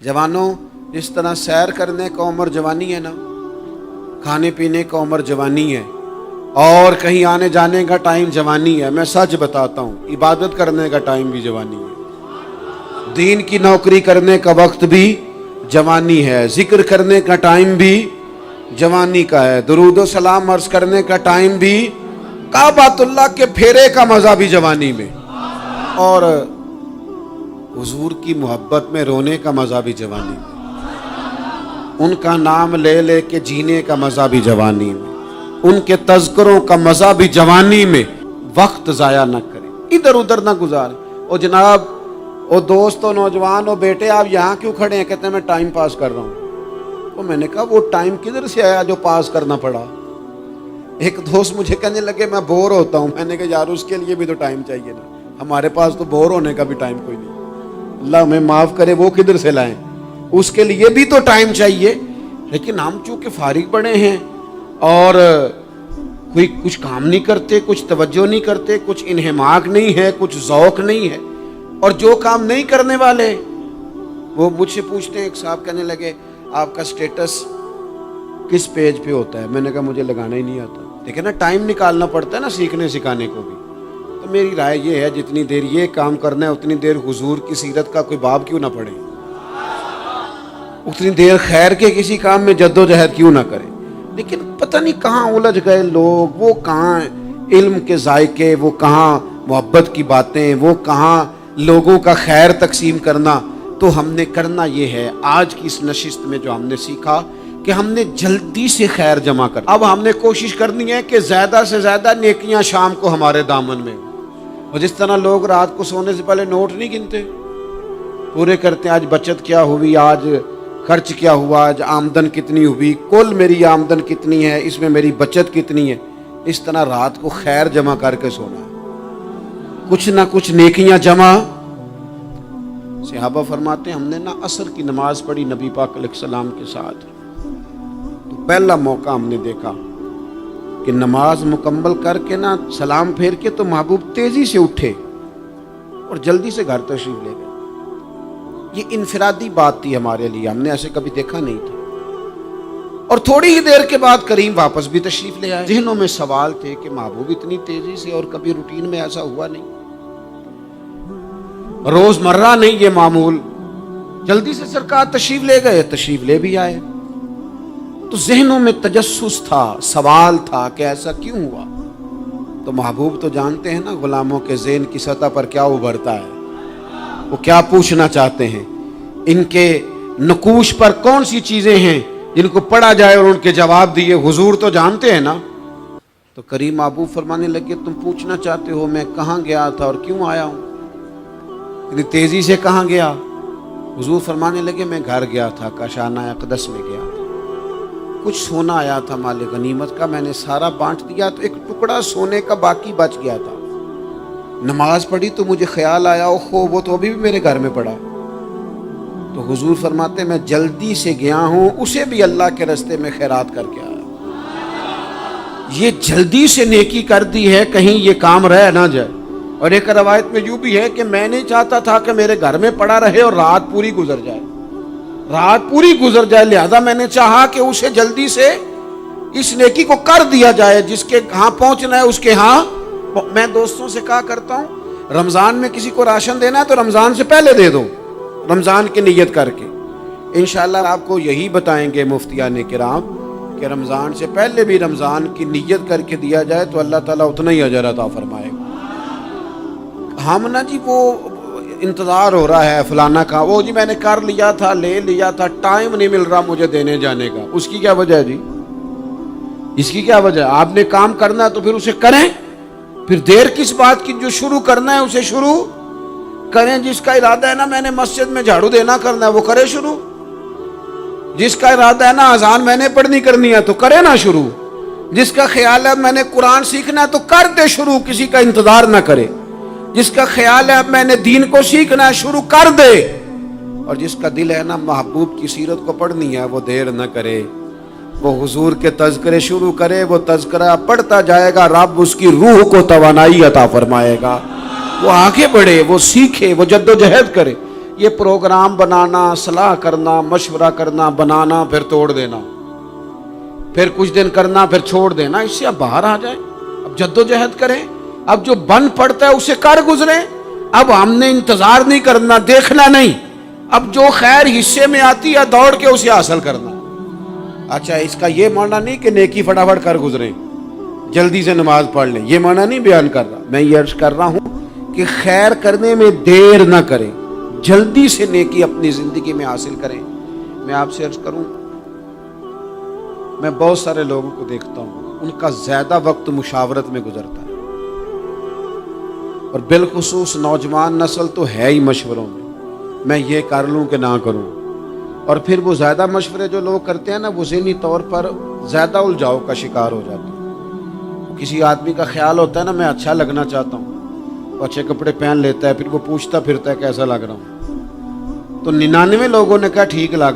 जवानों, जिस तरह सैर करने का उम्र जवानी है ना, खाने पीने का उम्र जवानी है, और कहीं आने जाने का टाइम जवानी है। मैं सच बताता हूँ, इबादत करने का टाइम भी जवानी है, दीन की नौकरी करने का वक्त भी जवानी है, जिक्र करने का टाइम भी जवानी का है, दुरूद व सलाम अर्ज करने का टाइम भी, काबातुल्लाह के फेरे का मजा भी जवानी में, और हुजूर की मोहब्बत में रोने का मजा भी जवानी में, उनका नाम ले ले के जीने का मजा भी जवानी में, उनके तज़किरों का मजा भी जवानी में। वक्त जाया न करें, इधर उधर ना गुजारें। और जनाब, ओ दोस्त, ओ नौजवान, ओ बेटे, आप यहाँ क्यों खड़े हैं? कहते हैं मैं टाइम पास कर रहा हूँ। तो मैंने कहा वो टाइम किधर से आया जो पास करना पड़ा? एक दोस्त मुझे कहने लगे मैं बोर होता हूँ। मैंने कहा यार उसके लिए भी तो टाइम चाहिए ना, हमारे पास तो बोर होने का भी टाइम कोई नहीं। अल्लाह हमें माफ़ करे, वो किधर से लाएं? उसके लिए भी तो टाइम चाहिए। लेकिन हम चूँकि फारिग पड़े हैं और कोई कुछ काम नहीं करते, कुछ तवज्जो नहीं करते, कुछ इन्हिमाक नहीं है, कुछ ज़ौक़ नहीं है, और जो काम नहीं करने वाले वो मुझसे पूछते हैं। एक साहब कहने लगे आपका स्टेटस किस पेज पे होता है? मैंने कहा मुझे लगाना ही नहीं आता। देखे ना, टाइम निकालना पड़ता है ना सीखने सिखाने को भी। तो मेरी राय ये है, जितनी देर ये काम करना है उतनी देर हुजूर की सीरत का कोई बाब क्यों ना पढ़े, उतनी देर खैर के किसी काम में जद्दोजहद क्यों ना करें। लेकिन पता नहीं कहाँ उलझ गए लोग, वो कहाँ इल्म के जायके, वो कहाँ मोहब्बत की बातें, वो कहाँ लोगों का खैर तकसीम करना। तो हमने करना ये है, आज की इस नशिस्त में जो हमने सीखा कि हमने जल्दी से खैर जमा कर, अब हमने कोशिश करनी है कि ज़्यादा से ज़्यादा नेकियां शाम को हमारे दामन में हो। और जिस तरह लोग रात को सोने से पहले नोट नहीं गिनते, पूरे करते हैं, आज बचत क्या हुई, आज खर्च क्या हुआ, आज आमदन कितनी हुई, कुल मेरी आमदन कितनी है, इसमें मेरी बचत कितनी है। इस तरह रात को खैर जमा करके सोना है, कुछ ना कुछ नेकियां जमा। सहाबा फरमाते हैं हमने ना असर की नमाज पढ़ी नबी पाक अलैहिस्सलाम के साथ, तो पहला मौका हमने देखा कि नमाज मुकम्मल करके ना सलाम फेर के तो महबूब तेजी से उठे और जल्दी से घर तशरीफ ले गए। ये इनफरादी बात थी हमारे लिए, हमने ऐसे कभी देखा नहीं था। और थोड़ी ही देर के बाद करीम वापस भी तशरीफ ले आए। ज़हनों में सवाल थे कि महबूब इतनी तेजी से, और कभी रूटीन में ऐसा हुआ नहीं, रोजमर्रा नहीं ये मामूल। जल्दी से सरकार तशरीफ ले गए, तशरीफ ले भी आए। तो ज़हनों में तजस्सुस था, सवाल था कि ऐसा क्यों हुआ। तो महबूब तो जानते हैं ना गुलामों के ज़हन की सतह पर क्या उभरता है, वो क्या पूछना चाहते हैं, इनके नकूश पर कौन सी चीजें हैं जिनको पढ़ा जाए और उनके जवाब दिए। हुजूर तो जानते हैं ना। तो करीम महबूब फरमाने लगे तुम पूछना चाहते हो मैं कहाँ गया था और क्यों आया हूँ, इतनी तेजी से कहाँ गया? हुजूर फरमाने लगे मैं घर गया था, काशाना अक़दस में गया था, कुछ सोना आया था माल गनीमत का, मैंने सारा बांट दिया, तो एक टुकड़ा सोने का बाकी बच गया था। नमाज पढ़ी तो मुझे ख्याल आया ओहो वो तो अभी भी मेरे घर में पड़ा। तो हुजूर फरमाते मैं जल्दी से गया हूँ, उसे भी अल्लाह के रास्ते में खैरात करके आया। ये जल्दी से नेकी कर दी है, कहीं ये काम रह ना जाए। और एक रवायत में यूँ भी है कि मैं नहीं चाहता था कि मेरे घर में पड़ा रहे और रात पूरी गुजर जाए, रात पूरी गुजर जाए, लिहाजा मैंने चाहा कि उसे जल्दी से इस नेकी को कर दिया जाए, जिसके यहाँ पहुँचना है उसके यहाँ। मैं दोस्तों से कहा करता हूँ रमज़ान में किसी को राशन देना है तो रमज़ान से पहले दे दो, रमज़ान की नीयत करके। इंशाअल्लाह आपको यही बताएंगे मुफ्तियाने किराम कि रमज़ान से पहले भी रमज़ान की नीयत करके दिया जाए तो अल्लाह ताला उतना ही अजर अता फरमाएगा। हम ना जी वो इंतज़ार हो रहा है फलाना का, वो जी मैंने कर लिया था, ले लिया था, टाइम नहीं मिल रहा मुझे देने जाने का। उसकी क्या वजह है जी, इसकी क्या वजह है? आपने काम करना है तो फिर उसे करें, फिर देर किस बात की? जो शुरू करना है उसे शुरू करें। जिसका इरादा है ना मैंने मस्जिद में झाड़ू देना करना है वो करे शुरू, जिसका इरादा है ना अजान मैंने पढ़नी करनी है तो करे ना शुरू, जिसका ख्याल है मैंने कुरान सीखना है तो कर दे शुरू, किसी का इंतजार ना करे। जिसका ख्याल है मैंने दीन को सीखना है शुरू कर दे। और जिसका दिल है ना महबूब की सीरत को पढ़नी है वो देर न करे, वो हुजूर के तज़किरे शुरू करे, वो तज़किरा पढ़ता जाएगा, रब उसकी रूह को तवानाई अता फरमाएगा, वो आगे बढ़े, वो सीखे, वो जद्दोजहद करे। یہ پروگرام بنانا، صلاح کرنا، مشورہ کرنا، بنانا پھر توڑ دینا، پھر کچھ دن کرنا پھر چھوڑ دینا، اس سے اب باہر آ جائیں، اب جدوجہد کریں، اب جو بن پڑتا ہے اسے کر گزریں۔ اب ہم نے انتظار نہیں کرنا، دیکھنا نہیں، اب جو خیر حصے میں آتی ہے دوڑ کے اسے حاصل کرنا۔ اچھا، اس کا یہ معنی نہیں کہ نیکی فٹافٹ کر گزریں، جلدی سے نماز پڑھ لیں، یہ معنی نہیں بیان کر رہا۔ میں یہ عرض کر رہا ہوں کہ خیر کرنے میں دیر نہ کریں، جلدی سے نیکی اپنی زندگی میں حاصل کریں۔ میں آپ سے عرض کروں، میں بہت سارے لوگوں کو دیکھتا ہوں، ان کا زیادہ وقت مشاورت میں گزرتا ہے، اور بالخصوص نوجوان نسل تو ہے ہی مشوروں میں یہ کر لوں کہ نہ کروں، اور پھر وہ زیادہ مشورے جو لوگ کرتے ہیں نا، وہ ذہنی طور پر زیادہ الجھاؤ کا شکار ہو جاتے ہیں۔ کسی آدمی کا خیال ہوتا ہے نا، میں اچھا لگنا چاہتا ہوں، وہ اچھے کپڑے پہن لیتا ہے، پھر وہ پوچھتا پھرتا ہے کیسا لگ رہا ہوں، تو 99 لوگوں نے کہا ٹھیک لگ